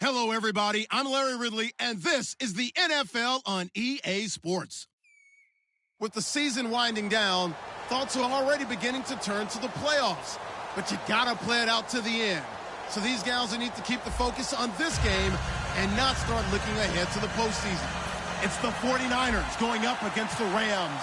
Hello, everybody. I'm Larry Ridley, and this is the NFL on EA Sports. With the season winding down, thoughts are already beginning to turn to the playoffs, but you gotta play it out to the end. So these guys need to keep the focus on this game and not start looking ahead to the postseason. It's the 49ers going up against the Rams.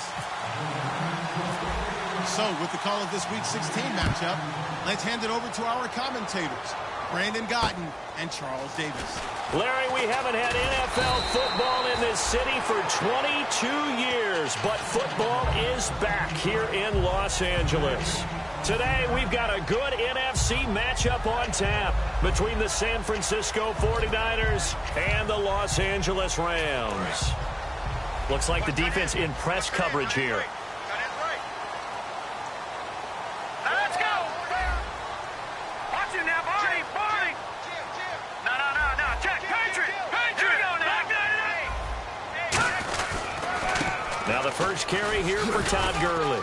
So with the call of this Week 16 matchup, let's hand it over to our commentators, Brandon Gotten and Charles Davis. Larry, we haven't had NFL football in this city for 22 years, but football is back here in Los Angeles. Today, we've got a good NFC matchup on tap between the San Francisco 49ers and the Los Angeles Rams. Looks like the defense in press coverage here. Now the first carry here for Todd Gurley.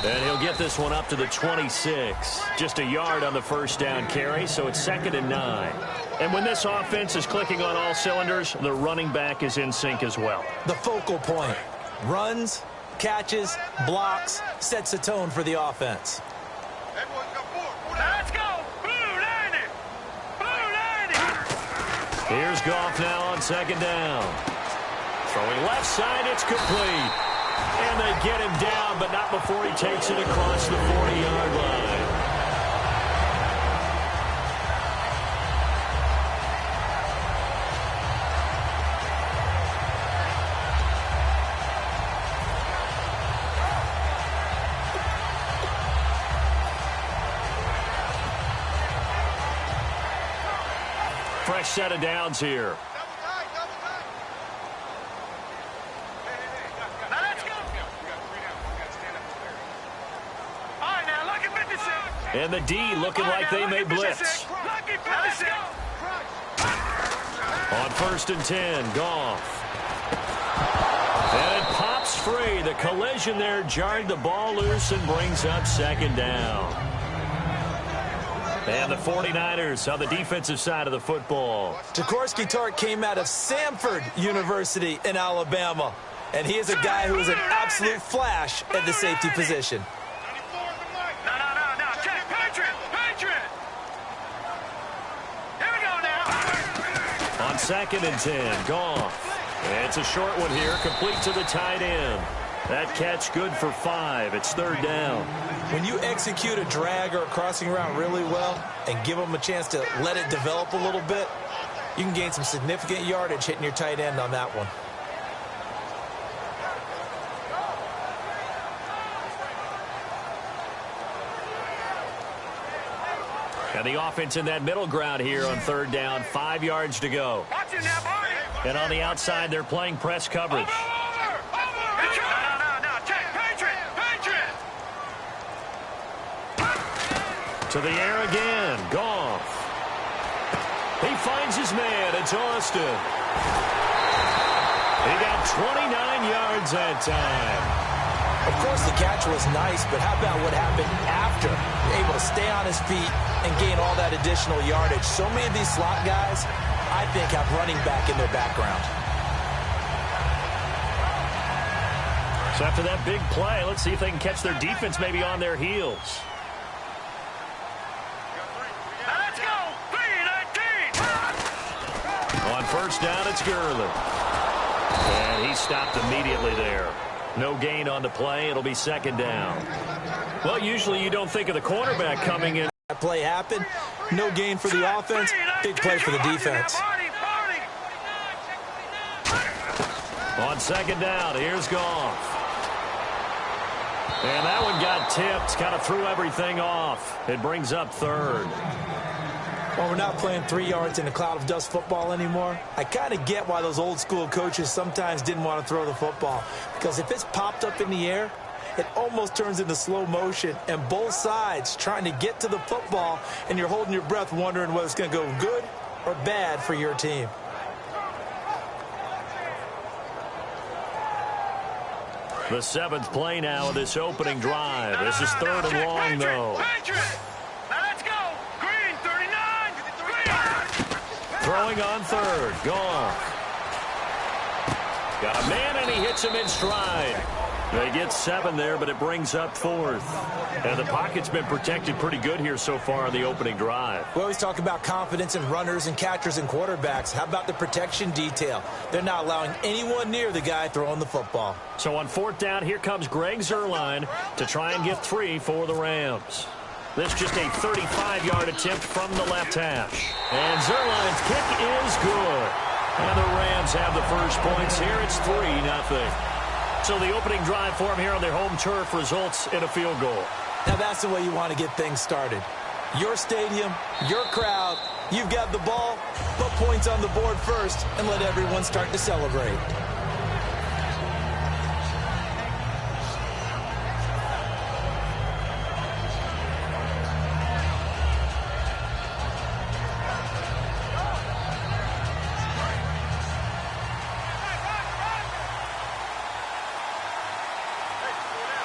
And he'll get this one up to the 26. Just a yard on the first down carry, so it's 2nd and 9. And when this offense is clicking on all cylinders, the running back is in sync as well. The focal point. Runs, catches, blocks, sets the tone for the offense. Let's go! Blue landing! Blue landing! Here's Goff now on 2nd down. Throwing left side, it's complete. And they get him down, but not before he takes it across the 40-yard line. Fresh set of downs here. And the D looking like they may blitz. On 1st and 10, Goff. And it pops free. The collision there jarred the ball loose and brings up 2nd down. And the 49ers on the defensive side of the football. Jaworski Tartt came out of Samford University in Alabama. And he is a guy who is an absolute flash at the safety position. On 2nd and 10, Goff. It's a short one here, complete to the tight end. That catch good for 5. It's 3rd down. When you execute a drag or a crossing route really well and give them a chance to let it develop a little bit, you can gain some significant yardage hitting your tight end on that one. And the offense in that middle ground here on 3rd down, 5 yards to go. And on the outside, they're playing press coverage. To the air again, Goff. He finds his man, it's Austin. up 29 yards that time. Of course, the catch was nice, but how about what happened after? You're able to stay on his feet and gain all that additional yardage. So many of these slot guys, I think, have running back in their background. So after that big play, let's see if they can catch their defense maybe on their heels. Let's go! 3-19! On first down, it's Gurley. And he stopped immediately there. No gain on the play. It'll be second down. Well, usually you don't think of the cornerback coming in. That play happened. No gain for the offense. Big play for the defense. On second down, here's Goff. And that one got tipped. Kind of threw everything off. It brings up third. Well, we're not playing 3 yards in a cloud of dust football anymore. I kind of get why those old school coaches sometimes didn't want to throw the football. Because if it's popped up in the air, it almost turns into slow motion. And both sides trying to get to the football, and you're holding your breath wondering whether it's going to go good or bad for your team. The 7th play now of this opening drive. This is third and long, though. Let's go! Green, 39! Throwing on third. Goff. Got a man, and he hits him in stride. They get 7 there, but it brings up fourth. And the pocket's been protected pretty good here so far in the opening drive. We always talk about confidence in runners and catchers and quarterbacks. How about the protection detail? They're not allowing anyone near the guy throwing the football. So on fourth down, here comes Greg Zuerlein to try and get 3 for the Rams. This just a 35-yard attempt from the left hash. And Zuerlein's kick is good. And the Rams have the first points here. It's 3-0. So the opening drive for them here on their home turf results in a field goal. Now that's the way you want to get things started. Your stadium, your crowd, you've got the ball, put points on the board first, and let everyone start to celebrate.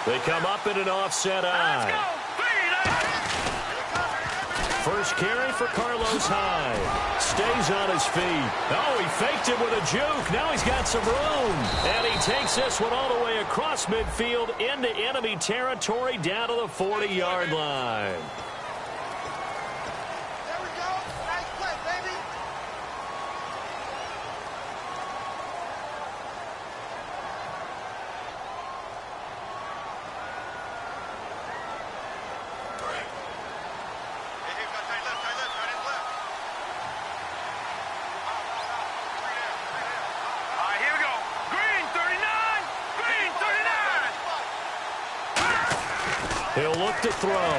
They come up in an offset eye. First carry for Carlos Hyde. Stays on his feet. Oh, he faked it with a juke. Now he's got some room. And he takes this one all the way across midfield into enemy territory down to the 40-yard line. He'll look to throw.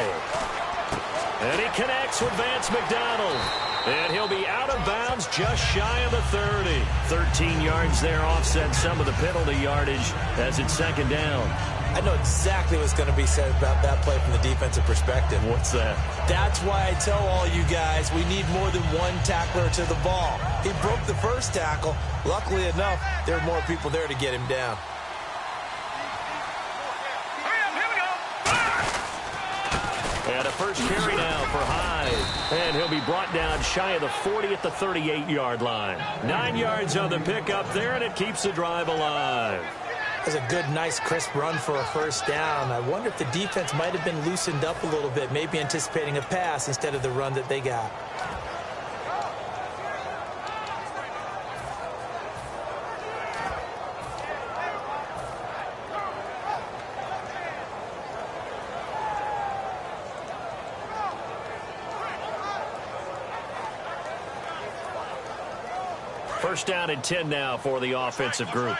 And he connects with Vance McDonald. And he'll be out of bounds just shy of the 30. 13 yards there, offset some of the penalty yardage as it's second down. I know exactly what's going to be said about that play from the defensive perspective. What's that? That's why I tell all you guys we need more than one tackler to the ball. He broke the first tackle. Luckily enough, there were more people there to get him down. And a first carry now for Hyde. And he'll be brought down shy of the 40 at the 38-yard line. 9 yards on the pickup there, and it keeps the drive alive. That's a good, nice, crisp run for a first down. I wonder if the defense might have been loosened up a little bit, maybe anticipating a pass instead of the run that they got. First down and 10 now for the offensive group.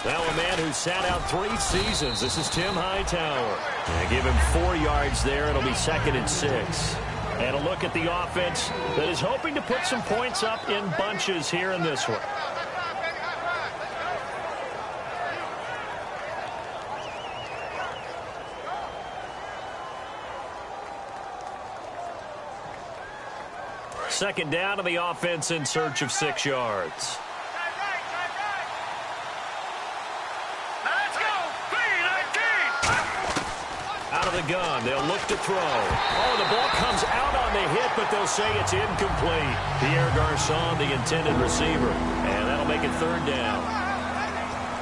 Now a man who sat out 3 seasons. This is Tim Hightower. And give him 4 yards there. It'll be second and 6. And a look at the offense that is hoping to put some points up in bunches here in this one. Second down to the offense in search of 6 yards. Let's go. 3-19. Out of the gun, they'll look to throw. Oh, the ball comes out on the hit, but they'll say it's incomplete. Pierre Garçon, the intended receiver, and that'll make it 3rd down.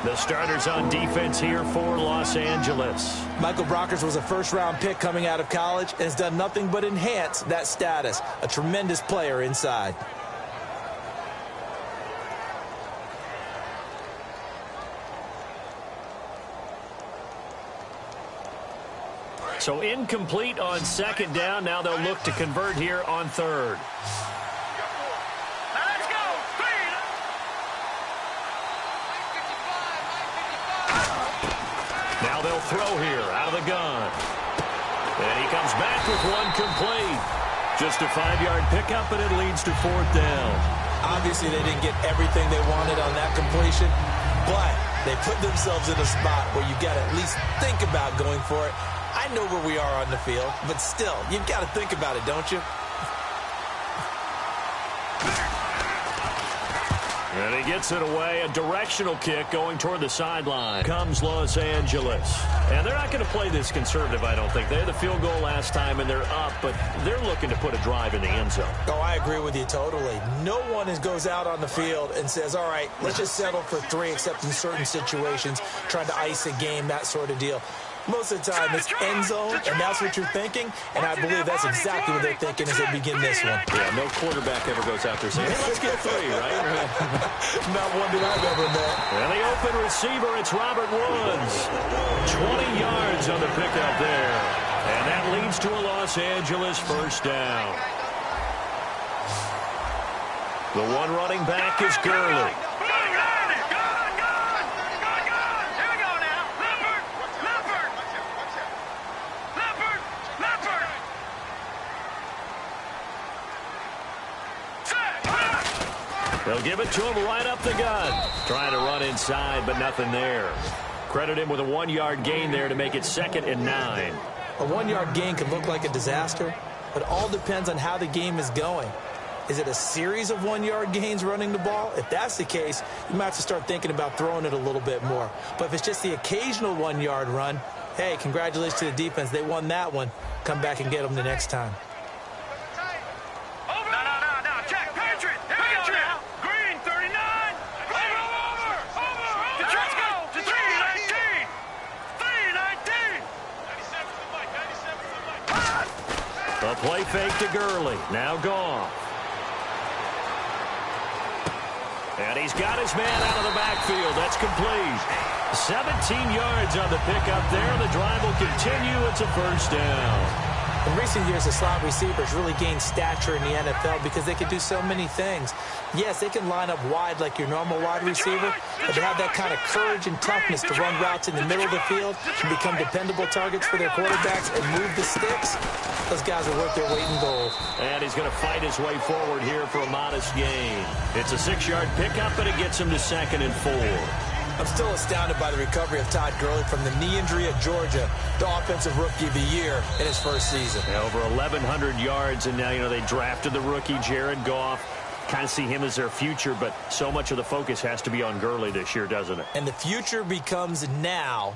The starters on defense here for Los Angeles. Michael Brockers was a first-round pick coming out of college and has done nothing but enhance that status. A tremendous player inside. So incomplete on 2nd down. Now they'll look to convert here on 3rd. Let's go. 3. Now they'll throw here out of the gun. And he comes back with one complete. Just a 5-yard pickup, and it leads to 4th down. Obviously, they didn't get everything they wanted on that completion, but they put themselves in a spot where you got to at least think about going for it. I know where we are on the field, but still, you've got to think about it, don't you? And he gets it away. A directional kick going toward the sideline. Comes Los Angeles. And they're not going to play this conservative, I don't think. They had the field goal last time, and they're up, but they're looking to put a drive in the end zone. Oh, I agree with you totally. No one goes out on the field and says, all right, let's just settle for 3, except in certain situations, trying to ice a game, that sort of deal. Most of the time, it's end zone, and that's what you're thinking, and I believe that's exactly what they're thinking as they begin this one. Yeah, no quarterback ever goes out there saying, hey, let's get 3, right? Not one that I've ever met. And the open receiver, it's Robert Woods. 20 yards on the pickup there. And that leads to a Los Angeles 1st down. The one running back is Gurley. They'll give it to him right up the gut. Trying to run inside, but nothing there. Credit him with a 1-yard gain there to make it 2nd and 9. A 1-yard gain can look like a disaster, but all depends on how the game is going. Is it a series of 1-yard gains running the ball? If that's the case, you might have to start thinking about throwing it a little bit more. But if it's just the occasional 1-yard run, hey, congratulations to the defense. They won that one. Come back and get them the next time. A play fake to Gurley. Now Goff. And he's got his man out of the backfield. That's complete. 17 yards on the pickup there. The drive will continue. It's a 1st down. In recent years, the slot receivers really gained stature in the NFL because they can do so many things. Yes, they can line up wide like your normal wide receiver, but they have that kind of courage and toughness to run routes in the middle of the field and become dependable targets for their quarterbacks and move the sticks. Those guys are worth their weight in gold. And he's going to fight his way forward here for a modest gain. It's a 6-yard pickup, and it gets him to 2nd and 4. I'm still astounded by the recovery of Todd Gurley from the knee injury at Georgia, the offensive rookie of the year in his first season. Yeah, over 1,100 yards, and now, they drafted the rookie, Jared Goff. Kind of see him as their future, but so much of the focus has to be on Gurley this year, doesn't it? And the future becomes now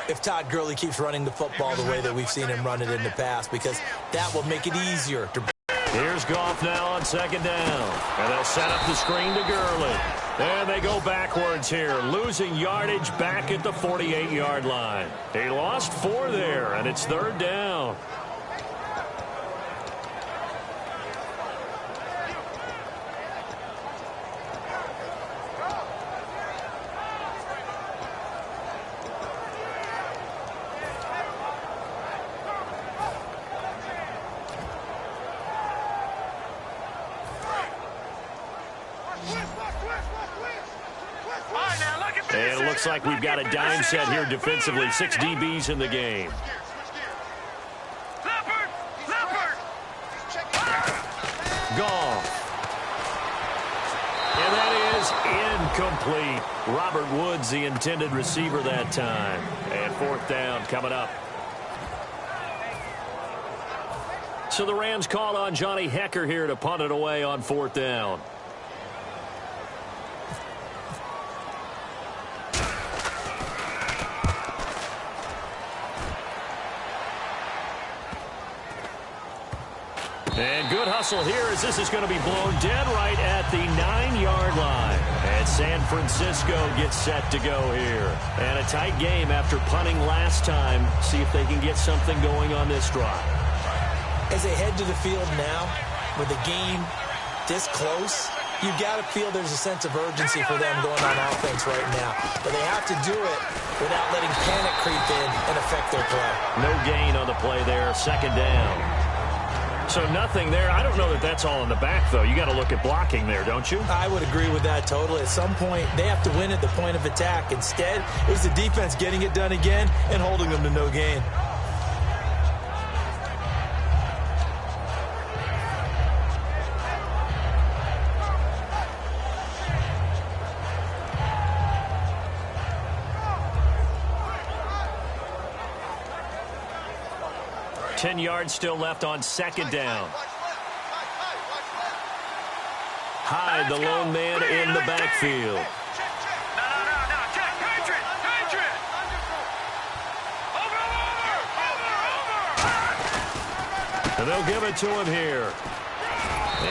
if Todd Gurley keeps running the football the way that we've seen him run it in the past, because that will make it easier to... Here's Goff now on 2nd down. And they'll set up the screen to Gurley. And they go backwards here, losing yardage back at the 48-yard line. He lost 4 there, and it's 3rd down. And it looks like we've got a dime set here defensively. 6 DBs in the game. Goff. And that is incomplete. Robert Woods, the intended receiver that time. And 4th down coming up. So the Rams call on Johnny Hecker here to punt it away on 4th down. And good hustle here as this is going to be blown dead right at the 9-yard line. And San Francisco gets set to go here. And a tight game after punting last time. See if they can get something going on this drive. As they head to the field now, with the game this close, you've got to feel there's a sense of urgency for them going on offense right now. But they have to do it without letting panic creep in and affect their play. No gain on the play there, 2nd down. So nothing there. I don't know that that's all in the back, though. You got to look at blocking there, don't you? I would agree with that totally. At some point, they have to win at the point of attack. Instead, it was the defense getting it done again and holding them to no gain. Ten yards still left on 2nd down. Hyde, the lone man in the backfield. No. Check. Patriot. Over. And they'll give it to him here.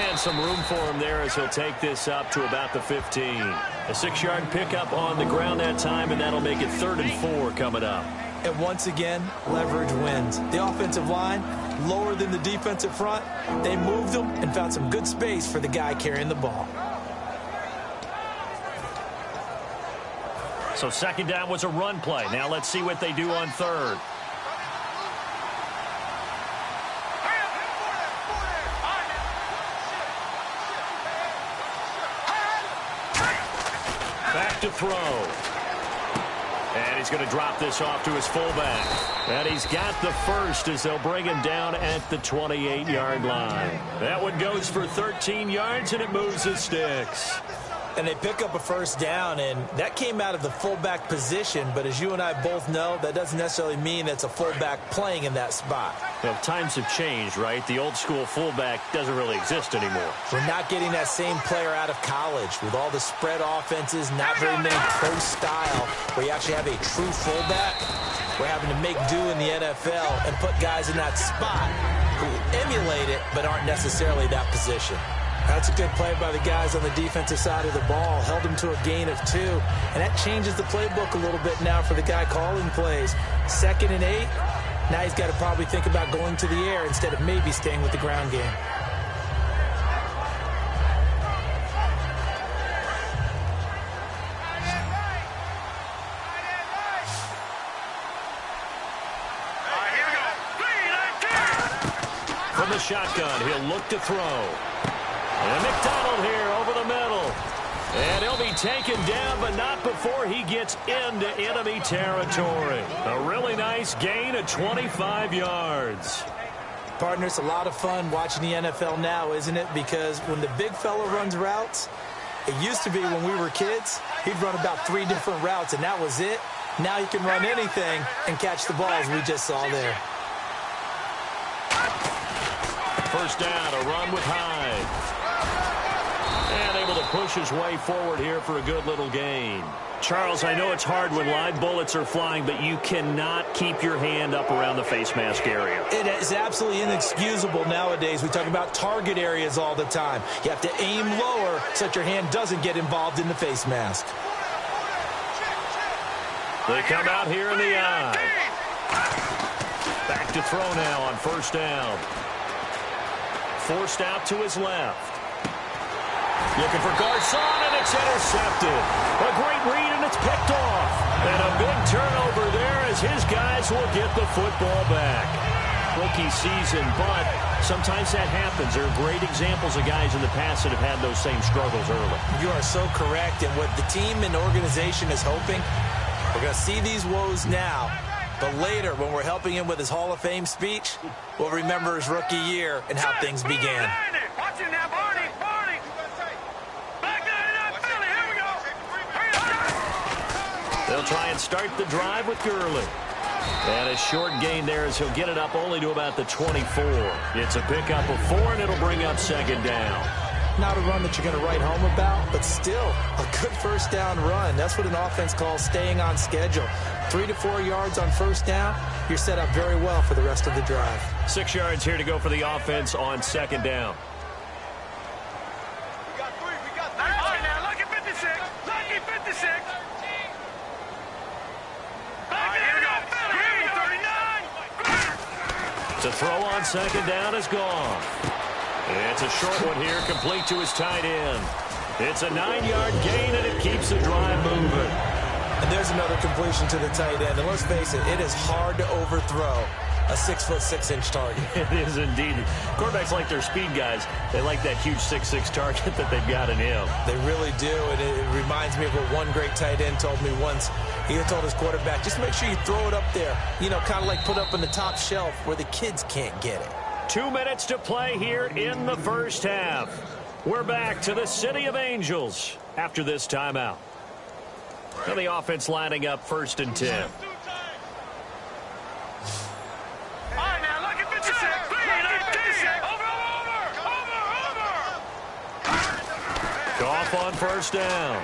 And some room for him there as he'll take this up to about the 15. A 6-yard pickup on the ground that time, and that'll make it 3rd and 4 coming up. And once again, leverage wins. The offensive line, lower than the defensive front. They moved them and found some good space for the guy carrying the ball. So 2nd down was a run play. Now let's see what they do on 3rd. Back to throw. And he's going to drop this off to his fullback. And he's got the first as they'll bring him down at the 28-yard line. That one goes for 13 yards, and it moves the sticks. And they pick up a 1st down, and that came out of the fullback position. But as you and I both know, that doesn't necessarily mean it's a fullback playing in that spot. Well, times have changed, right? The old school fullback doesn't really exist anymore. We're not getting that same player out of college with all the spread offenses, not very many pro style, where you actually have a true fullback. We're having to make do in the NFL and put guys in that spot who emulate it but aren't necessarily that position. That's a good play by the guys on the defensive side of the ball. Held him to a gain of 2. And that changes the playbook a little bit now for the guy calling plays. 2nd and 8. Now he's got to probably think about going to the air instead of maybe staying with the ground game. From the shotgun, he'll look to throw. And McDonald here over the middle. And he'll be taken down, but not before he gets into enemy territory. A really nice gain of 25 yards. Partner, it's a lot of fun watching the NFL now, isn't it? Because when the big fella runs routes, it used to be when we were kids, he'd run about 3 different routes, and that was it. Now he can run anything and catch the balls we just saw there. 1st down, a run with Hyde. And able to push his way forward here for a good little gain. Charles, I know it's hard when live bullets are flying, but you cannot keep your hand up around the face mask area. It is absolutely inexcusable nowadays. We talk about target areas all the time. You have to aim lower so that your hand doesn't get involved in the face mask. They come out here in the eye. Back to throw now on 1st down. Forced out to his left. Looking for Garcon, and it's intercepted. A great read, and it's picked off. And a big turnover there as his guys will get the football back. Rookie season, but sometimes that happens. There are great examples of guys in the past that have had those same struggles early. You are so correct, and what the team and organization is hoping, we're going to see these woes now, but later when we're helping him with his Hall of Fame speech, we'll remember his rookie year and how things began. Watching that, Barney. Back there, Philly. Here we go. They'll try and start the drive with Gurley. And a short gain there as he'll get it up only to about the 24. It's a pickup of 4, and it'll bring up second down. Not a run that you're going to write home about, but still a good first down run. That's what an offense calls staying on schedule. 3 to 4 yards on first down, you're set up very well for the rest of the drive. 6 yards here to go for the offense on second down. We got 3. All right, now, lucky 56. Lucky 56. Here we go. 39. To throw on second down is gone. It's a short one here, complete to his tight end. It's a 9-yard gain, and it keeps the drive moving. And there's another completion to the tight end. And let's face it, it is hard to overthrow a 6'6" target. It is indeed. Quarterbacks like their speed guys. They like that huge 6'6" target that they've got in him. They really do, and it reminds me of what one great tight end told me once. He had told his quarterback, just make sure you throw it up there, you know, kind of like put up on the top shelf where the kids can't get it. 2 minutes to play here in the first half. We're back to the City of Angels after this timeout. And the offense lining up 1st and 10. All right, now, lucky 56. Over. Goff on first down.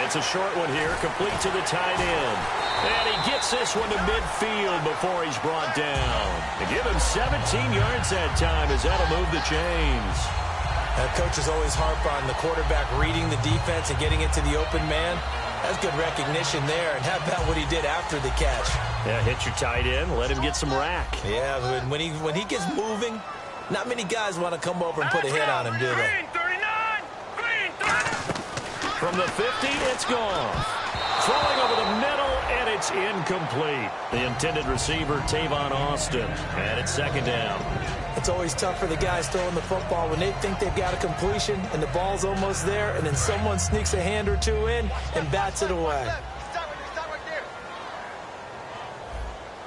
It's a short one here, complete to the tight end. And he gets this one to midfield before he's brought down. And give him 17 yards that time as that'll move the chains. Coaches always harp on the quarterback reading the defense and getting it to the open man. That's good recognition there. And how about what he did after the catch? Yeah, hit your tight end, let him get some rack. Yeah, when he gets moving, not many guys want to come over and put a hit on him, do they? Green 39. From the 50, it's gone. Throwing over the middle, and it's incomplete. The intended receiver, Tavon Austin, and it's second down. It's always tough for the guys throwing the football when they think they've got a completion and the ball's almost there, and then someone sneaks a hand or two in and bats it away. Stop right there.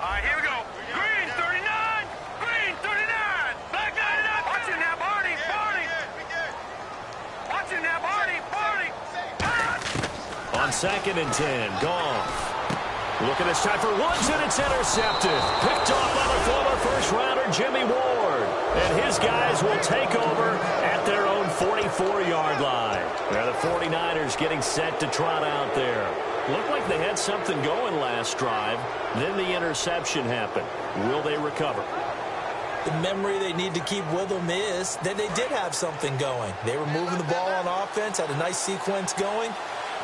All right, here we go. Green 39. Green 39. Back line it up. Watch it now, Barney. Watch it now, Barney. On 2nd and 10, Goff. Looking this time for Woods, and it's intercepted. Picked off by the former first-rounder Jimmy Ward. And his guys will take over at their own 44-yard line. Now the 49ers getting set to trot out there. Looked like they had something going last drive. Then the interception happened. Will they recover? The memory they need to keep with them is that they did have something going. They were moving the ball on offense, had a nice sequence going.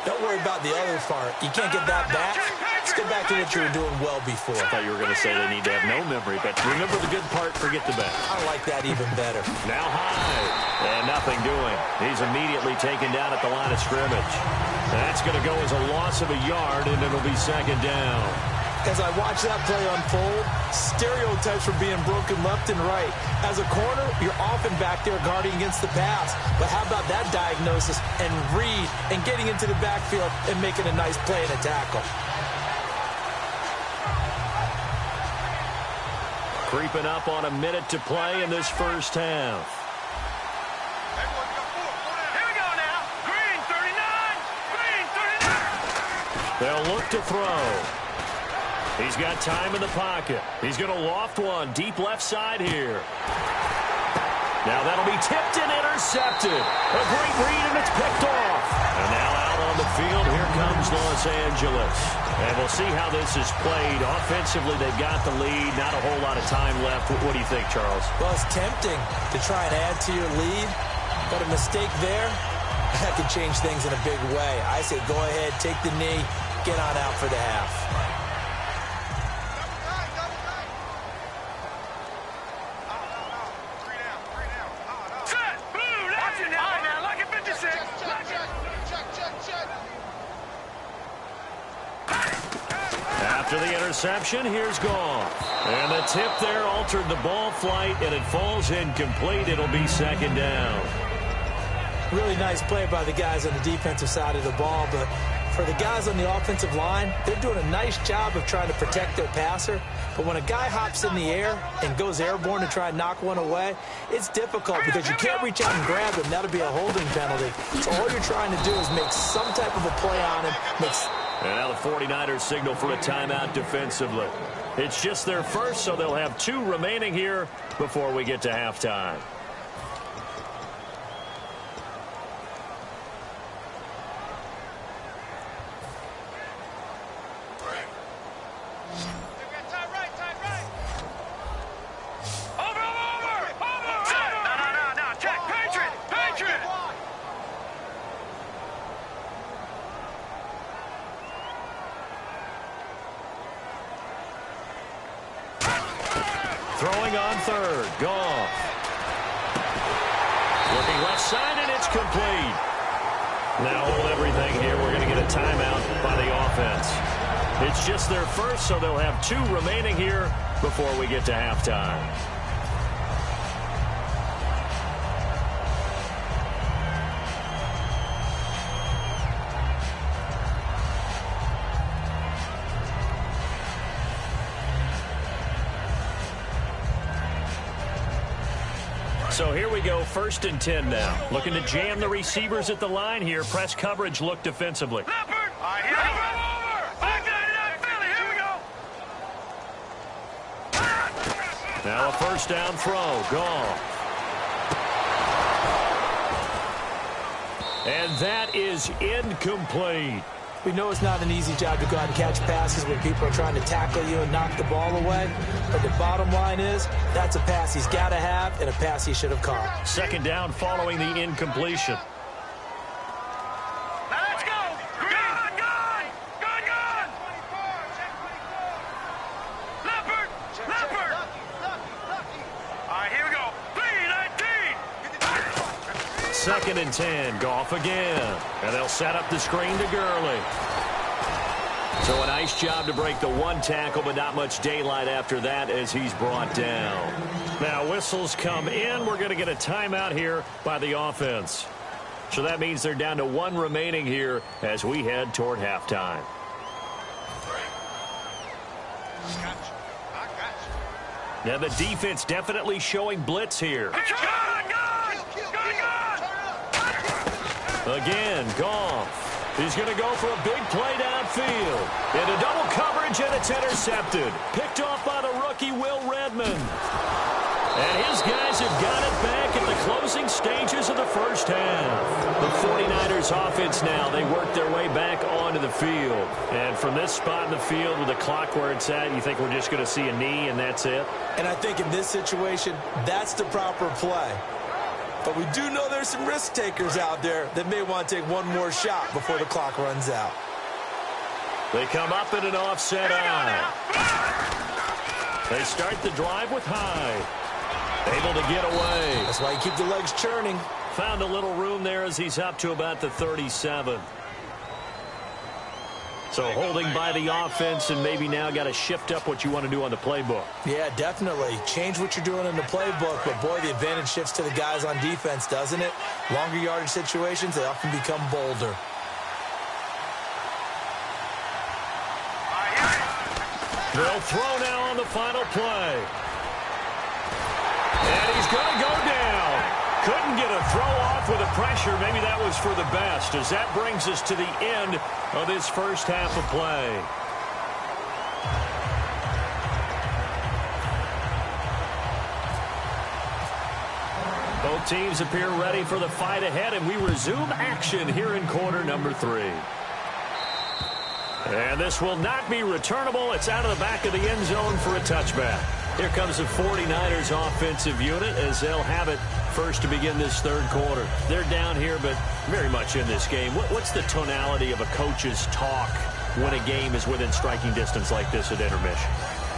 Don't worry about the other part. You can't get that back. Let's go back to what you were doing well before. I thought you were going to say they need to have no memory, but remember the good part, forget the bad. I like that even better. Now high, and nothing doing. He's immediately taken down at the line of scrimmage. That's going to go as a loss of a yard, and it'll be second down. As I watch that play unfold, stereotypes are being broken left and right. As a corner, you're often back there guarding against the pass. But how about that diagnosis and read and getting into the backfield and making a nice play and a tackle? Creeping up on a minute to play in this first half. Here we go now. Green 39. They'll look to throw. He's got time in the pocket. He's going to loft one deep left side here. Now that'll be tipped and intercepted. A great read, and it's picked off. And now out on the field, here comes Los Angeles. And we'll see how this is played. Offensively, they've got the lead. Not a whole lot of time left. What do you think, Charles? Well, it's tempting to try and add to your lead, but a mistake there, that could change things in a big way. I say go ahead, take the knee, get on out for the half. After the interception, here's Goff. And the tip there altered the ball flight, and it falls incomplete. It'll be second down. Really nice play by the guys on the defensive side of the ball, but for the guys on the offensive line, they're doing a nice job of trying to protect their passer. But when a guy hops in the air and goes airborne to try and knock one away, it's difficult because you can't reach out and grab him. That'll be a holding penalty. So all you're trying to do is make some type of a play on him, And now the 49ers signal for a timeout defensively. It's just their first, so they'll have 2 remaining here before we get to halftime. Throwing on third. Goff. Looking left side, and it's complete. Now hold everything here. We're going to get a timeout by the offense. It's just their first, so they'll have 2 remaining here before we get to halftime. So here we go, 1st and 10 now. Looking to jam the receivers at the line here. Press coverage look defensively. Leopard! Here we go! I got it out, Philly! Here we go! Now a 1st down throw. Goff. And that is incomplete. We know it's not an easy job to go out and catch passes when people are trying to tackle you and knock the ball away. But the bottom line is, that's a pass he's got to have and a pass he should have caught. 2nd down following the incompletion. Let's go! Gun! Leopard! All right, here we go. 3-19! 2nd and 10. Goff again. And they'll set up the screen to Gurley. So a nice job to break the 1 tackle, but not much daylight after that as he's brought down. Now whistles come in. We're going to get a timeout here by the offense. So that means they're down to 1 remaining here as we head toward halftime. Now the defense definitely showing blitz here. Again, Goff. He's going to go for a big play downfield. Into double coverage, and it's intercepted. Picked off by the rookie, Will Redmond. And his guys have got it back at the closing stages of the first half. The 49ers offense now, they work their way back onto the field. And from this spot in the field with the clock where it's at, you think we're just going to see a knee and that's it? And I think in this situation, that's the proper play. But we do know there's some risk takers out there that may want to take one more shot before the clock runs out. They come up in an offset eye. They start the drive with Hyde. Able to get away. That's why you keep the legs churning. Found a little room there as he's up to about the 37. So holding by the offense, and maybe now got to shift up what you want to do on the playbook. Yeah, definitely. Change what you're doing in the playbook, but boy, the advantage shifts to the guys on defense, doesn't it? Longer yardage situations, they often become bolder. They'll throw now on the final play. And he's going to go down. Couldn't get a throw off with the pressure. Maybe that was for the best, as that brings us to the end of this first half of play. Both teams appear ready for the fight ahead, and we resume action here in quarter number 3. And this will not be returnable. It's out of the back of the end zone for a touchback. Here comes the 49ers offensive unit as they'll have it first to begin this third quarter. They're down here, but very much in this game. What's the tonality of a coach's talk when a game is within striking distance like this at intermission?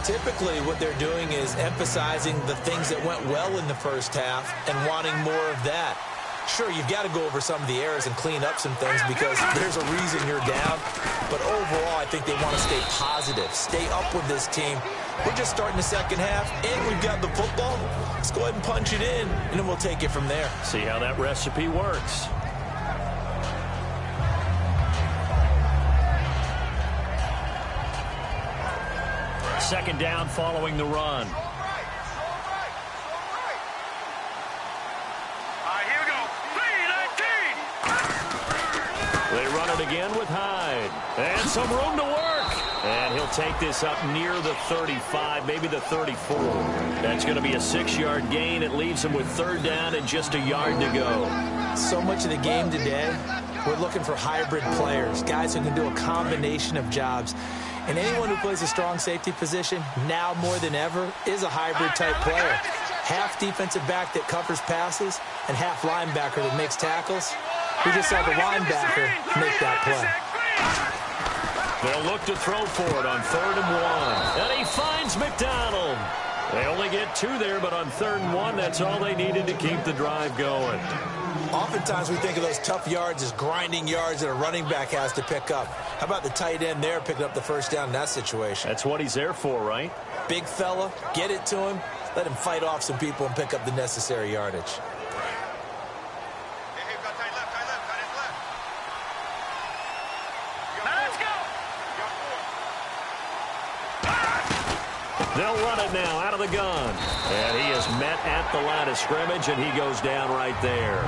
Typically, what they're doing is emphasizing the things that went well in the first half and wanting more of that. Sure, you've got to go over some of the errors and clean up some things because there's a reason you're down. But overall, I think they want to stay positive, stay up with this team. We're just starting the second half, and we've got the football. Let's go ahead and punch it in, and then we'll take it from there. See how that recipe works. Second down following the run. again with Hyde. And some room to work. And he'll take this up near the 35, maybe the 34. That's going to be a 6-yard gain. It leaves him with 3rd down and just a yard to go. So much of the game today, we're looking for hybrid players, guys who can do a combination of jobs. And anyone who plays a strong safety position, now more than ever, is a hybrid-type player. Half defensive back that covers passes and half linebacker that makes tackles. We just saw the linebacker make that play. They'll look to throw for it on 3rd and 1. And he finds McDonald. They only get 2 there, but on 3rd and 1, that's all they needed to keep the drive going. Oftentimes we think of those tough yards as grinding yards that a running back has to pick up. How about the tight end there picking up the 1st down in that situation? That's what he's there for, right? Big fella, get it to him, let him fight off some people and pick up the necessary yardage. They'll run it now out of the gun. And he is met at the line of scrimmage, and he goes down right there.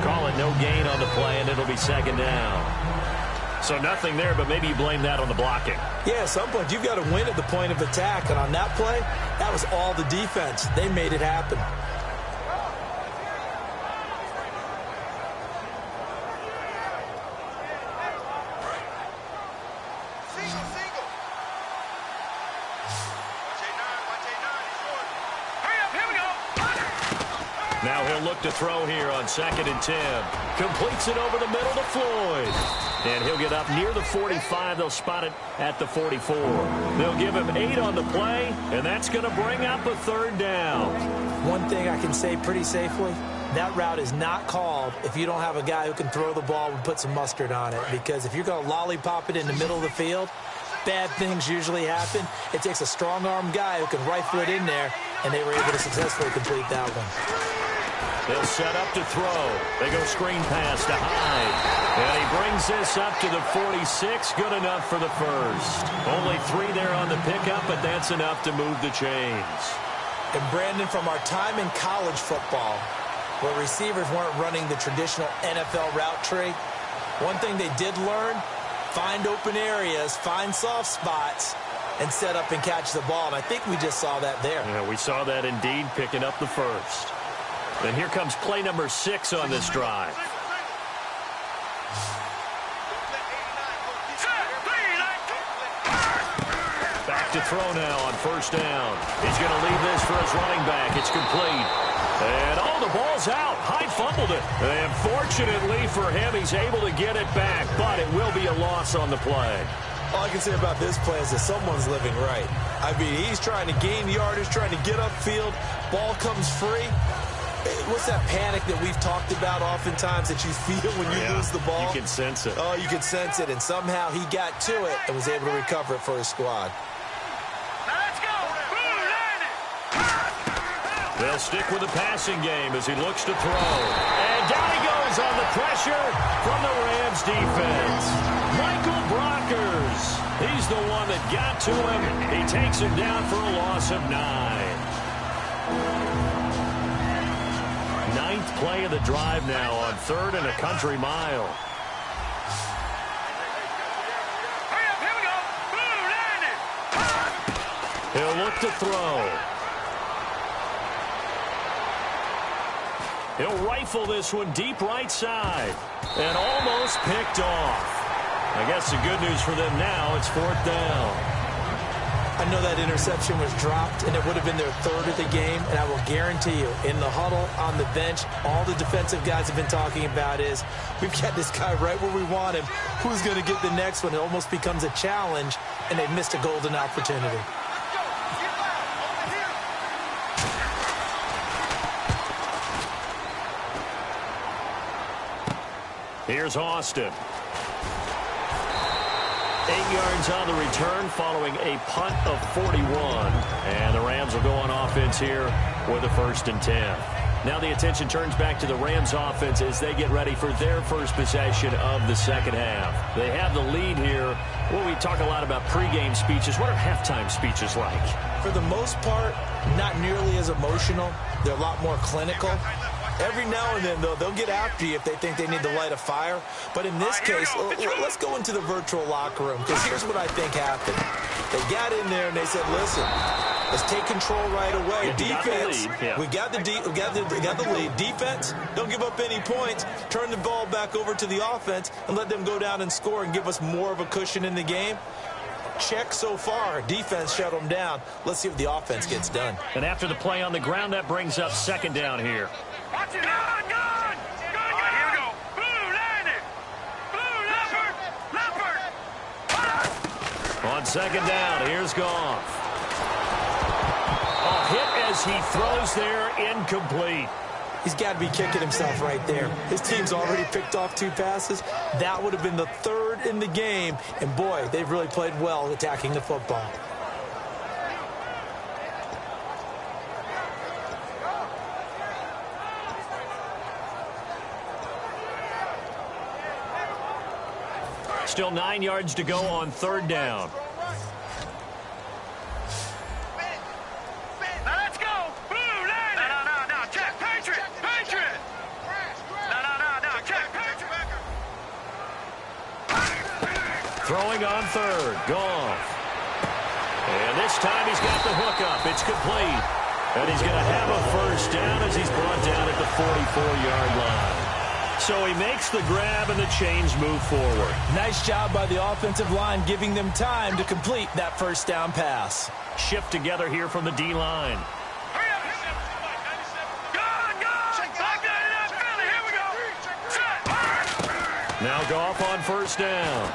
Call it no gain on the play, and it'll be 2nd down. So nothing there, but maybe you blame that on the blocking. Yeah, at some point, you've got to win at the point of attack. And on that play, that was all the defense. They made it happen. Now he'll look to throw here on 2nd and 10. Completes it over the middle to Floyd. And he'll get up near the 45. They'll spot it at the 44. They'll give him 8 on the play, and that's going to bring up a 3rd down. One thing I can say pretty safely, that route is not called if you don't have a guy who can throw the ball and put some mustard on it. Because if you're going to lollipop it in the middle of the field, bad things usually happen. It takes a strong-arm guy who can rifle it in there, and they were able to successfully complete that one. They'll set up to throw. They go screen pass to Hyde. And he brings this up to the 46. Good enough for the 1st. Only 3 there on the pickup, but that's enough to move the chains. And Brandon, from our time in college football, where receivers weren't running the traditional NFL route tree, one thing they did learn, find open areas, find soft spots, and set up and catch the ball. And I think we just saw that there. Yeah, we saw that indeed, picking up the 1st. And here comes play number 6 on this drive. Back to throw now on 1st down. He's going to leave this for his running back. It's complete. And the ball's out. Hyde fumbled it. And fortunately for him, he's able to get it back, but it will be a loss on the play. All I can say about this play is that someone's living right. I mean, he's trying to gain yardage, trying to get upfield. Ball comes free. What's that panic that we've talked about oftentimes that you feel when you lose the ball? You can sense it. Oh, you can sense it. And somehow he got to it and was able to recover it for his squad. Now let's go. They'll stick with the passing game as he looks to throw. And down he goes on the pressure from the Rams defense. Michael Brockers. He's the one that got to him. He takes him down for a loss of 9. 9th play of the drive now on 3rd and a country mile. Hurry up, here we go. He'll look to throw. He'll rifle this one deep right side. And almost picked off. I guess the good news for them now, it's 4th down. I know that interception was dropped, and it would have been their 3rd of the game, and I will guarantee you, in the huddle, on the bench, all the defensive guys have been talking about is, we've got this guy right where we want him. Who's going to get the next one? It almost becomes a challenge, and they've missed a golden opportunity. Here's Austin. 8 yards on the return following a punt of 41. And the Rams will go on offense here with a 1st and 10. Now the attention turns back to the Rams offense as they get ready for their first possession of the 2nd half. They have the lead here. Well, we talk a lot about pregame speeches. What are halftime speeches like? For the most part, not nearly as emotional. They're a lot more clinical. Every now and then, though, they'll get after you if they think they need to light a fire. But in this case, let's go into the virtual locker room, because here's what I think happened. They got in there and they said, listen, let's take control right away. Defense, we got the lead. Defense, don't give up any points. Turn the ball back over to the offense and let them go down and score and give us more of a cushion in the game. Check so far. Defense shut them down. Let's see if the offense gets done. And after the play on the ground, that brings up second down here. Watch it. Good. All right, here we go. Blue, landed. Blue, leopard. On second down, here's Goff. A hit as he throws there, incomplete. He's got to be kicking himself right there. His team's already picked off 2 passes. That would have been the 3rd in the game. And, boy, they've really played well attacking the football. Still 9 yards to go on third down. Throwing on third, Goff. And this time he's got the hook up. It's complete. And he's going to have a first down as he's brought down at the 44-yard line. So he makes the grab and the chains move forward. Nice job by the offensive line, giving them time to complete that first down pass. Shift together here from the D-line. Now Goff on first down.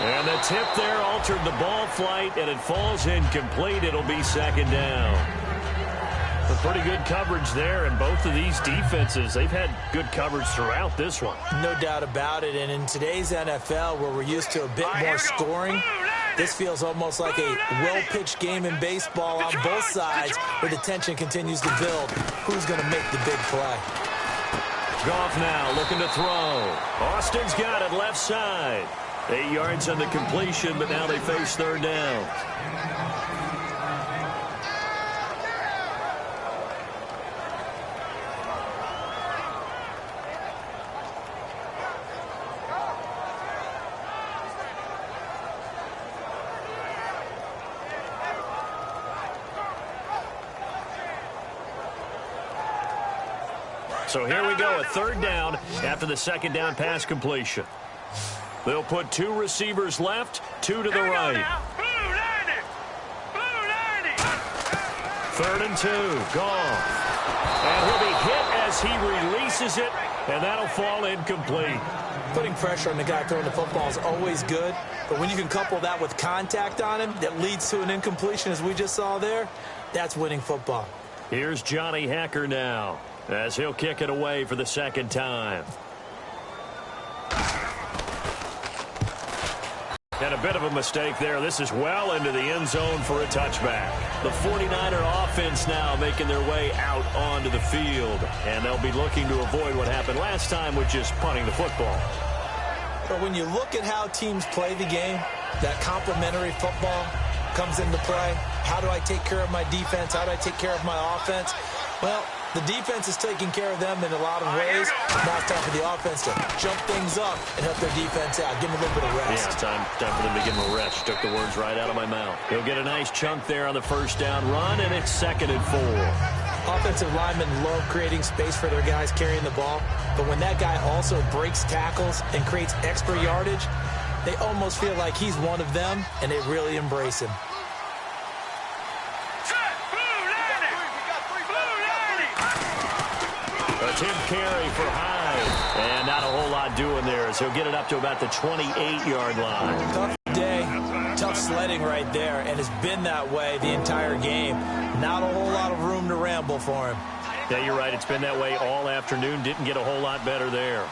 And the tip there altered the ball flight, and it falls incomplete. It'll be second down. A pretty good coverage there, and both of these defenses, they've had good coverage throughout this one. No doubt about it, and in today's NFL, where we're used to a bit more scoring, this feels almost like a well-pitched game in baseball on both sides, where the tension continues to build. Who's going to make the big play? Goff now looking to throw. Austin's got it left side. 8 yards on the completion, but now they face third down. So here we go, a third down after the second down pass completion. They'll put 2 receivers left, 2 to the right. Third and 2, Goff. And he'll be hit as he releases it, and that'll fall incomplete. Putting pressure on the guy throwing the football is always good, but when you can couple that with contact on him that leads to an incompletion, as we just saw there, that's winning football. Here's Johnny Hacker now, as he'll kick it away for the second time. And a bit of a mistake there. This is well into the end zone for a touchback. The 49er offense now making their way out onto the field. And they'll be looking to avoid what happened last time, which is punting the football. But when you look at how teams play the game, that complementary football comes into play. How do I take care of my defense? How do I take care of my offense? Well, the defense is taking care of them in a lot of ways. Now it's time for the offense to jump things up and help their defense out. Give them a little bit of rest. Yeah, time for them to give them a rest. Took the words right out of my mouth. He'll get a nice chunk there on the first down run, and it's 2nd and 4. Offensive linemen love creating space for their guys carrying the ball. But when that guy also breaks tackles and creates extra yardage, they almost feel like he's one of them, and they really embrace him. Tim carry for Hyde. And not a whole lot doing there as he'll get it up to about the 28-yard line. Tough day, tough sledding right there, and it's been that way the entire game. Not a whole lot of room to ramble for him. Yeah, you're right. It's been that way all afternoon. Didn't get a whole lot better there.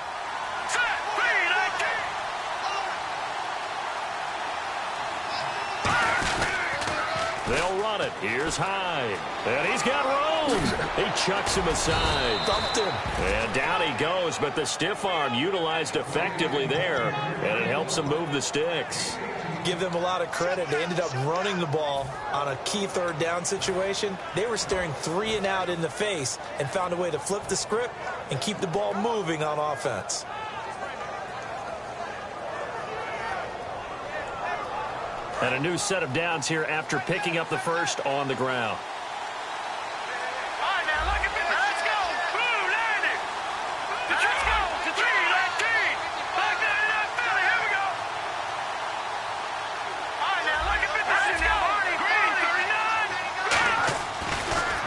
They'll run it. Here's Hyde. And he's got room. He chucks him aside. Thumped him. And down he goes, but the stiff arm utilized effectively there, and it helps him move the sticks. give them a lot of credit. They ended up running the ball on a key third down situation. They were staring 3 and out in the face and found a way to flip the script and keep the ball moving on offense. And a new set of downs here after picking up the first on the ground.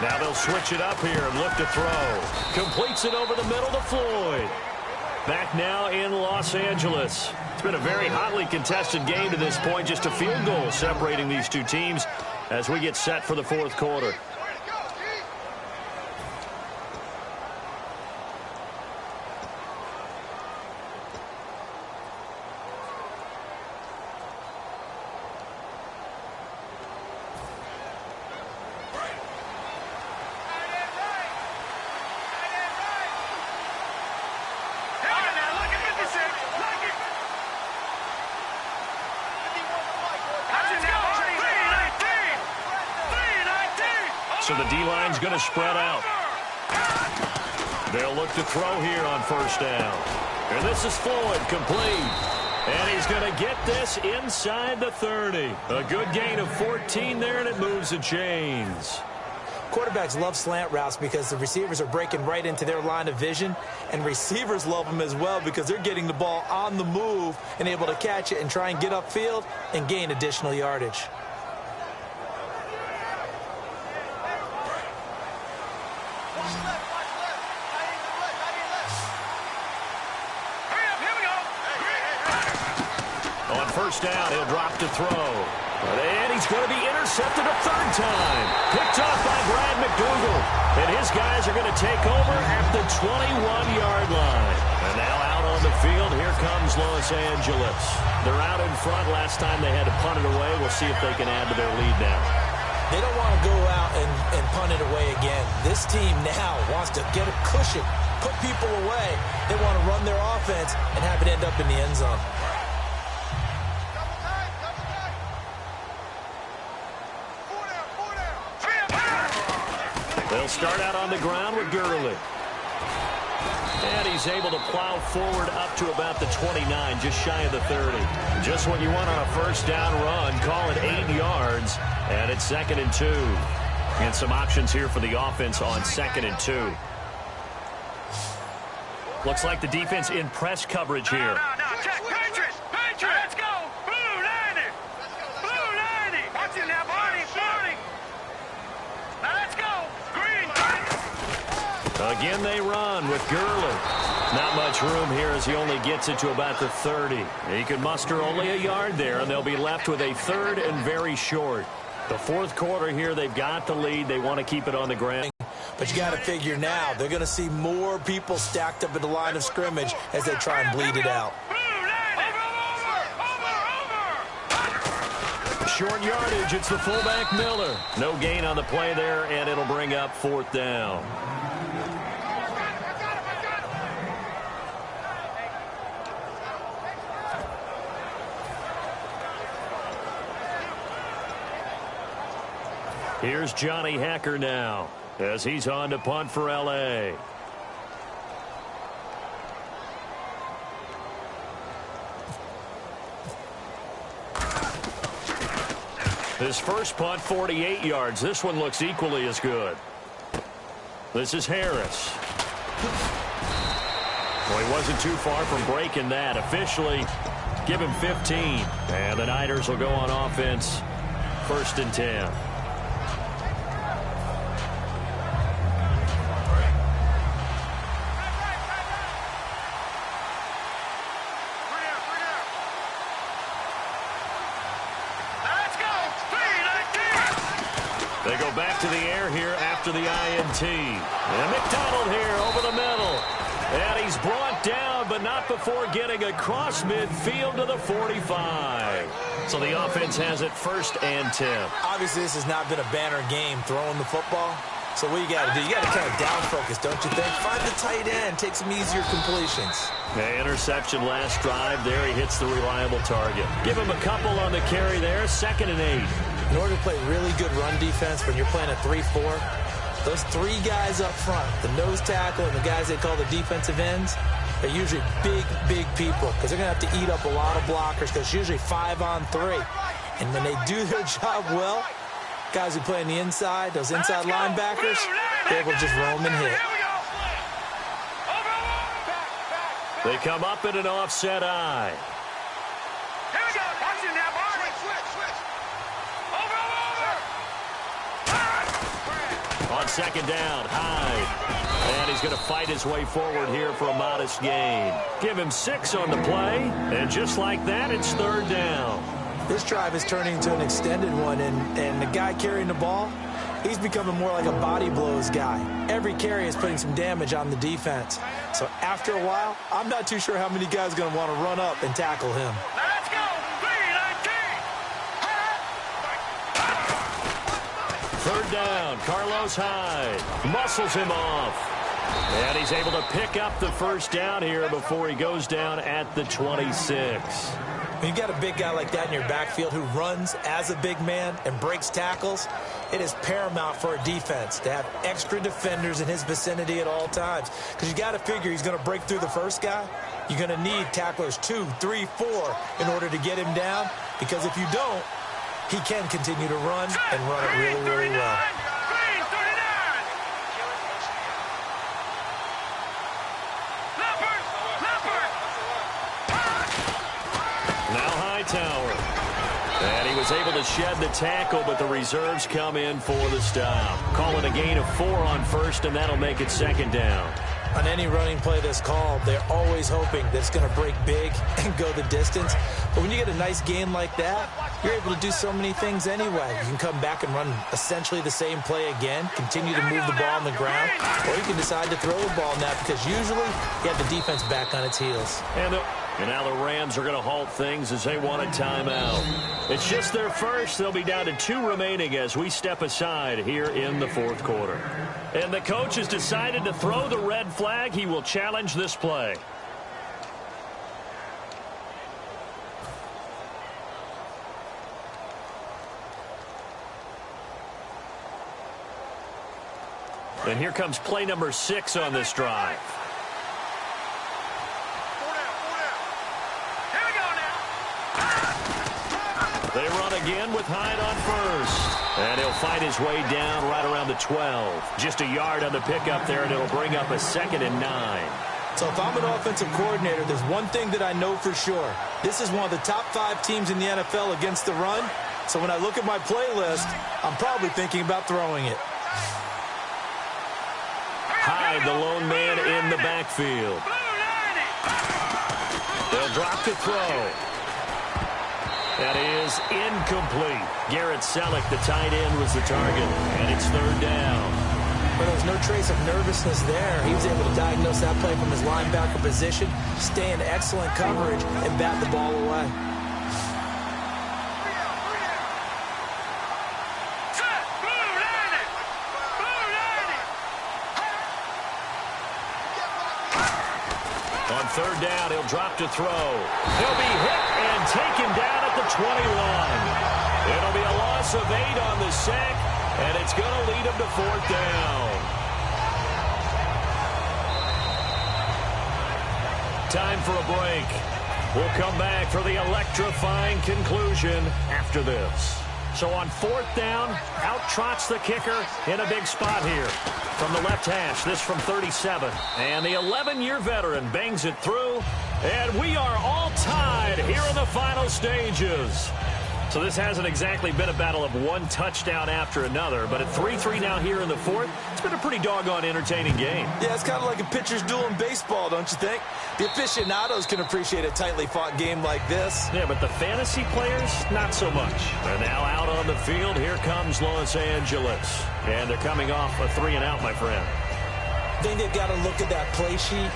Now they'll switch it up here and look to throw. Completes it over the middle to Floyd. Back now in Los Angeles. It's been a very hotly contested game to this point. Just a field goal separating these two teams as we get set for the fourth quarter. So the D-line's going to spread out. They'll look to throw here on first down. And this is Floyd, complete. And he's going to get this inside the 30. A good gain of 14 there, and it moves the chains. Quarterbacks love slant routes because the receivers are breaking right into their line of vision, and receivers love them as well because they're getting the ball on the move and able to catch it and try and get upfield and gain additional yardage. First down, he'll drop to throw. And he's going to be intercepted a third time. Picked off by Brad McDougal. And his guys are going to take over at the 21-yard line. And now out on the field, here comes Los Angeles. They're out in front. Last time they had to punt it away. We'll see if they can add to their lead now. They don't want to go out and punt it away again. This team now wants to get a cushion, put people away. They want to run their offense and have it end up in the end zone. They'll start out on the ground with Gurley. And he's able to plow forward up to about the 29, just shy of the 30. Just what you want on a first down run. Call it 8 yards, and it's 2nd and 2. And some options here for the offense on 2nd and 2. Looks like the defense in press coverage here. No. Patriots, let's go. Blue 90. Blue 90. Watch it now, Barney. Now let's go. Green. Again, they run with Gurley. Not much room here as he only gets it to about the 30. He can muster only a yard there, and they'll be left with a 3rd and very short. The fourth quarter here, they've got the lead. They want to keep it on the ground. But you got to figure now, they're going to see more people stacked up at the line of scrimmage as they try and bleed it out. Short yardage, it's the fullback Miller. No gain on the play there, and it'll bring up 4th down. Here's Johnny Hacker now as he's on to punt for L.A. His first punt, 48 yards. This one looks equally as good. This is Harris. Well, he wasn't too far from breaking that. Officially, give him 15. And the Niners will go on offense, 1st and 10. They go back to the air here after the INT. And McDonald here over the middle. And he's brought down, but not before getting across midfield to the 45. So the offense has it 1st and 10. Obviously, this has not been a banner game throwing the football. So what you got to do, you got to kind of down focus, don't you think? Find the tight end, take some easier completions. The interception last drive there. He hits the reliable target. Give him a couple on the carry there. 2nd and 8. In order to play really good run defense when you're playing a 3-4, those 3 guys up front, the nose tackle and the guys they call the defensive ends, they're usually big people because they're going to have to eat up a lot of blockers because it's usually 5 on 3. And when they do their job well, guys who play on the inside, those inside linebackers, they're able to just roam and hit. They come up in an offset eye. Here we go. Watch it now, boy. Switch. Over. On 2nd down, Hyde. And he's going to fight his way forward here for a modest gain. Give him 6 on the play. And just like that, it's 3rd down. This drive is turning into an extended one, and the guy carrying the ball, he's becoming more like a body blows guy. Every carry is putting some damage on the defense. So after a while, I'm not too sure how many guys are going to want to run up and tackle him. Let's go. 3rd down, Carlos Hyde muscles him off. And he's able to pick up the 1st down here before he goes down at the 26. When you got a big guy like that in your backfield who runs as a big man and breaks tackles, it is paramount for a defense to have extra defenders in his vicinity at all times. Because you got to figure he's going to break through the first guy. You're going to need tacklers 2, 3, 4 in order to get him down. Because if you don't, he can continue to run and run it really well. Tower. And he was able to shed the tackle, but the reserves come in for the stop. Calling a gain of 4 on 1st, and that'll make it 2nd down. On any running play that's called, they're always hoping that it's going to break big and go the distance. But when you get a nice gain like that, you're able to do so many things anyway. You can come back and run essentially the same play again, continue to move the ball on the ground, or you can decide to throw the ball now because usually you have the defense back on its heels. And now the Rams are going to halt things as they want a timeout. It's just their first. They'll be down to 2 remaining as we step aside here in the 4th quarter. And the coach has decided to throw the red flag. He will challenge this play. And here comes play number 6 on this drive. They run again with Hyde on 1st. And he'll fight his way down right around the 12. Just a yard on the pickup there, and it'll bring up a 2nd and 9. So if I'm an offensive coordinator, there's one thing that I know for sure. This is one of the top 5 teams in the NFL against the run. So when I look at my playlist, I'm probably thinking about throwing it. Hyde, the lone man in the backfield. They'll drop to throw. That is incomplete. Garrett Selleck, the tight end, was the target, and it's 3rd down. But there was no trace of nervousness there. He was able to diagnose that play from his linebacker position, stay in excellent coverage, and bat the ball away. On 3rd down, he'll drop to throw. He'll be hit and taken down at the 21. It'll be a loss of 8 on the sack, and it's going to lead him to 4th down. Time for a break. We'll come back for the electrifying conclusion after this. So on 4th down, out trots the kicker in a big spot here. From the left hash, this from 37. And the 11-year veteran bangs it through. And we are all tied here in the final stages. So this hasn't exactly been a battle of one touchdown after another, but at 3-3 now here in the 4th, it's been a pretty doggone entertaining game. Yeah, it's kind of like a pitcher's duel in baseball, don't you think? The aficionados can appreciate a tightly fought game like this. Yeah, but the fantasy players, not so much. And now out on the field, here comes Los Angeles. And they're coming off a 3-and-out, my friend. I think they've got to look at that play sheet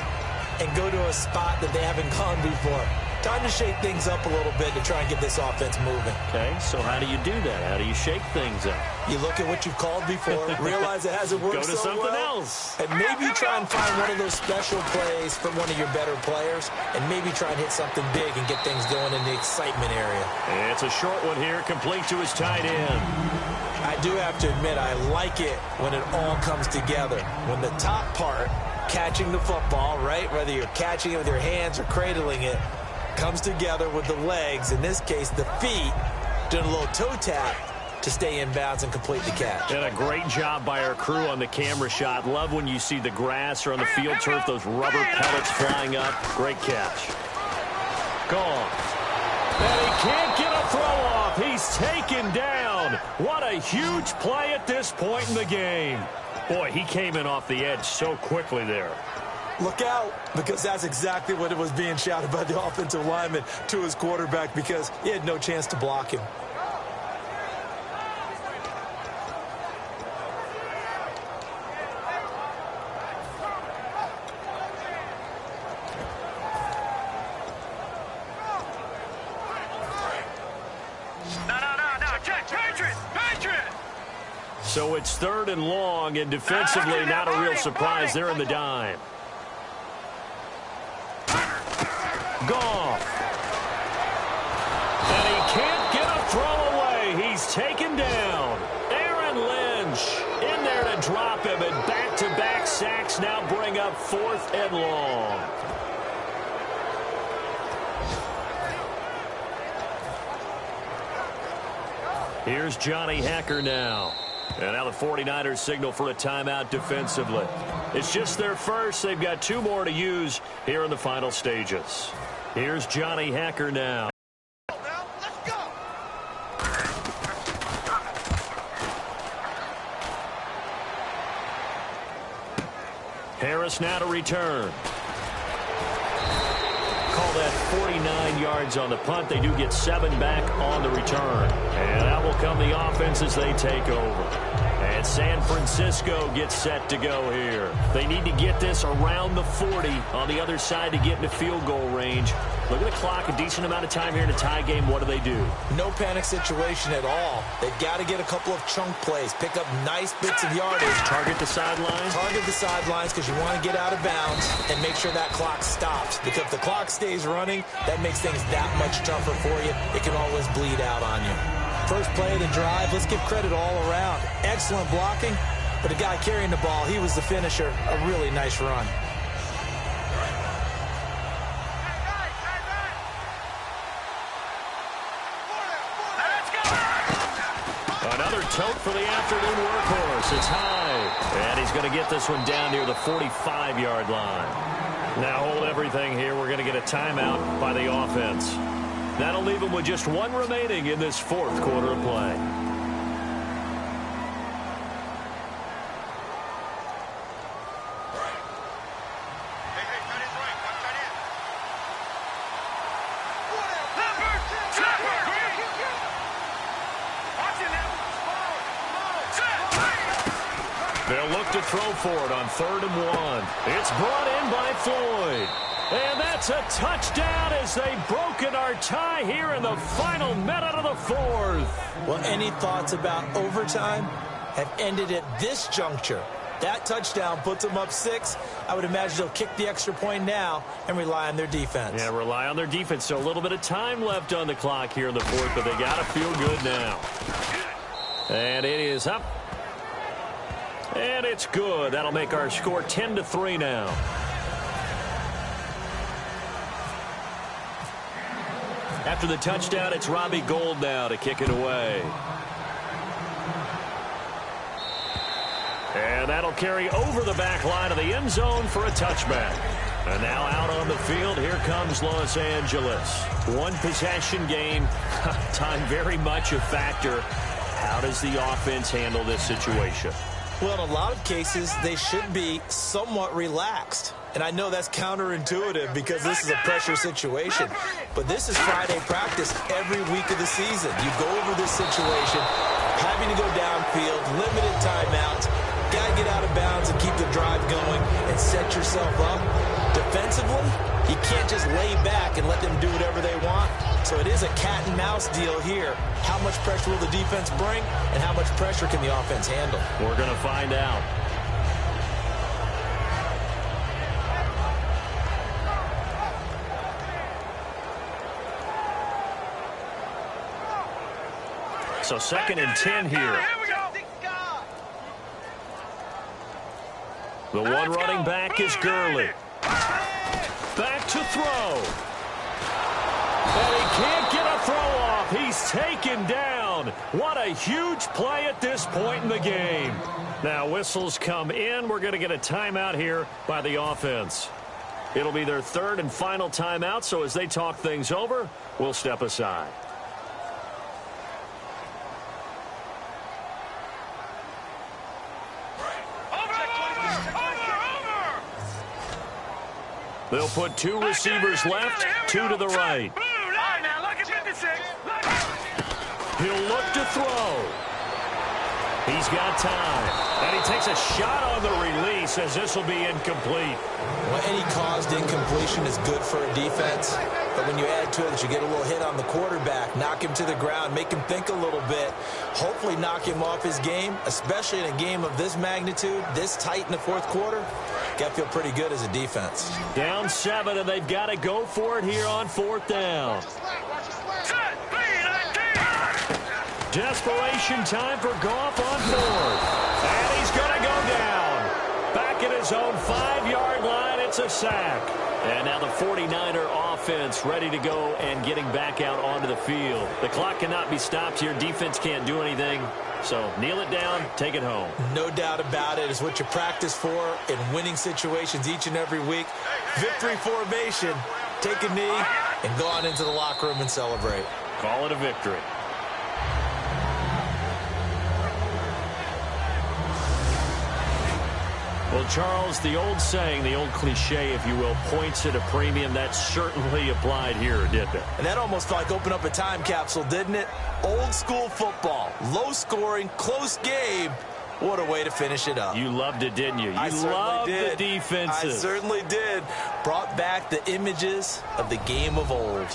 and go to a spot that they haven't gone before. Time to shake things up a little bit to try and get this offense moving. Okay, so how do you do that? How do you shake things up? You look at what you've called before, realize it hasn't worked so well. Go to something else. And maybe try and find one of those special plays from one of your better players, and maybe try and hit something big and get things going in the excitement area. It's a short one here, complete to his tight end. I do have to admit, I like it when it all comes together. When the top part, catching the football, right, whether you're catching it with your hands or cradling it, comes together with the legs, in this case the feet, doing a little toe tap to stay in bounds and complete the catch. And a great job by our crew on the camera shot. Love when you see the grass or on the field turf, those rubber pellets flying up. Great catch. Gone. And he can't get a throw off. He's taken down. What a huge play at this point in the game. Boy, he came in off the edge so quickly there. Look out, because that's exactly what it was being shouted by the offensive lineman to his quarterback, because he had no chance to block him. So it's 3rd and long, and defensively not a real surprise. They're in the dime. Goff. And he can't get a throw away. He's taken down. Aaron Lynch in there to drop him, and back-to-back sacks now bring up 4th and long. Here's Johnny Hacker now. And now the 49ers signal for a timeout defensively. It's just their first. They've got 2 more to use here in the final stages. Here's Johnny Hacker now. Let's go. Harris now to return. Call that 49 yards on the punt. They do get 7 back on the return. And that will come the offense as they take over. And San Francisco gets set to go here. They need to get this around the 40 on the other side to get into field goal range. Look at the clock, a decent amount of time here in a tie game. What do? No panic situation at all. They've got to get a couple of chunk plays, pick up nice bits of yardage. Target the sidelines? Target the sidelines because you want to get out of bounds and make sure that clock stops. Because if the clock stays running, that makes things that much tougher for you. It can always bleed out on you. First play of the drive, let's give credit all around. Excellent blocking, but the guy carrying the ball, he was the finisher. A really nice run. Another tote for the afternoon workhorse. It's high, and he's going to get this one down near the 45-yard line. Now hold everything here. We're going to get a timeout by the offense. That'll leave him with just 1 remaining in this 4th quarter of play. They'll look to throw for it on 3rd and 1. It's brought in by Floyd. And that's a touchdown as they've broken our tie here in the final minute of the 4th. Well, any thoughts about overtime have ended at this juncture. That touchdown puts them up 6. I would imagine they'll kick the extra point now and rely on their defense. Yeah, rely on their defense. So a little bit of time left on the clock here in the 4th, but they got to feel good now. And it is up. And it's good. That'll make our score 10-3 now. After the touchdown, it's Robbie Gould now to kick it away. And that'll carry over the back line of the end zone for a touchback. And now out on the field, here comes Los Angeles. 1 possession game. Time very much a factor. How does the offense handle this situation? Well, in a lot of cases, they should be somewhat relaxed. And I know that's counterintuitive because this is a pressure situation. But this is Friday practice every week of the season. You go over this situation, having to go downfield, limited timeouts, got to get out of bounds and keep the drive going and set yourself up. Defensively, You can't just lay back and let them do whatever they want. So it is a cat and mouse deal here. How much pressure will the defense bring, and how much pressure can the offense handle? We're going to find out. So 2nd and 10 here. The one running back is Gurley. Back to throw. And he can't get a throw off. He's taken down. What a huge play at this point in the game. Now whistles come in. We're going to get a timeout here by the offense. It'll be their 3rd and final timeout, so as they talk things over, we'll step aside. They'll put 2 receivers left, 2 to the right. He'll look to throw. He's got time. And he takes a shot on the release as this will be incomplete. Well, any caused incompletion is good for a defense. But when you add to it that you get a little hit on the quarterback, knock him to the ground, make him think a little bit, hopefully knock him off his game, especially in a game of this magnitude, this tight in the 4th quarter, got to feel pretty good as a defense. Down 7, and they've got to go for it here on 4th down. Desperation time for Goff on 4th. And he's going to go down. Back at his own 5-yard line, it's a sack. And now the 49er offense ready to go and getting back out onto the field. The clock cannot be stopped here. Defense can't do anything. So kneel it down, take it home. No doubt about it. It's what you practice for in winning situations each and every week. Victory formation. Take a knee and go on into the locker room and celebrate. Call it a victory. Well, Charles, the old saying, the old cliche, if you will, points at a premium, that certainly applied here, didn't it? And that almost felt like open up a time capsule, didn't it? Old school football, low scoring, close game. What a way to finish it up. You loved it, didn't you? You loved the defenses. I certainly did. Brought back the images of the game of old.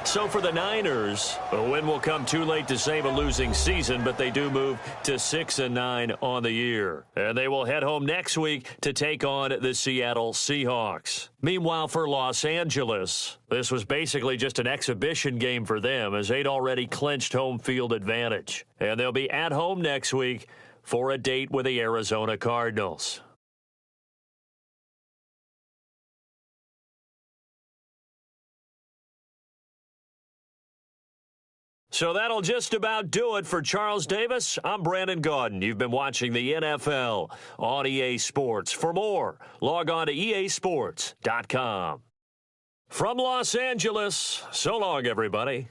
So for the Niners, a win will come too late to save a losing season, but they do move to 6-9 on the year. And they will head home next week to take on the Seattle Seahawks. Meanwhile, for Los Angeles, this was basically just an exhibition game for them as they'd already clinched home field advantage. And they'll be at home next week for a date with the Arizona Cardinals. So that'll just about do it for Charles Davis. I'm Brandon Gaudin. You've been watching the NFL on EA Sports. For more, log on to easports.com. From Los Angeles, so long, everybody.